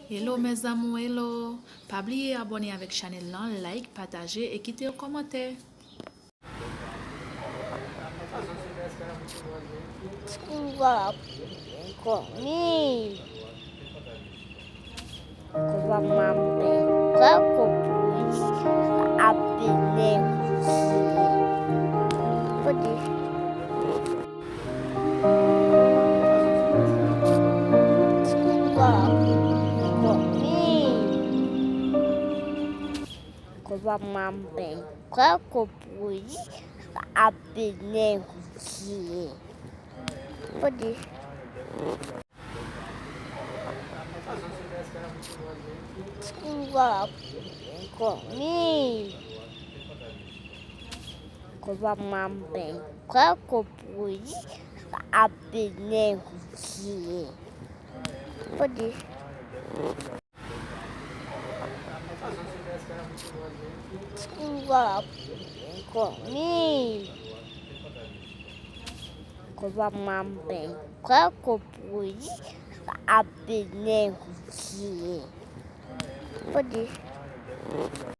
Hello mes amours, hello. Pas oublier abonner avec channel là, like, partager et quitter un commentaire. Comigo. Com a mamãe, com a pneu. Pode. Com a mamãe, com a pneu. Pode. Comigo. Com a mamãe, com a pneu. Pode. Comigo. Com a mamãe, com a pneu. Pode.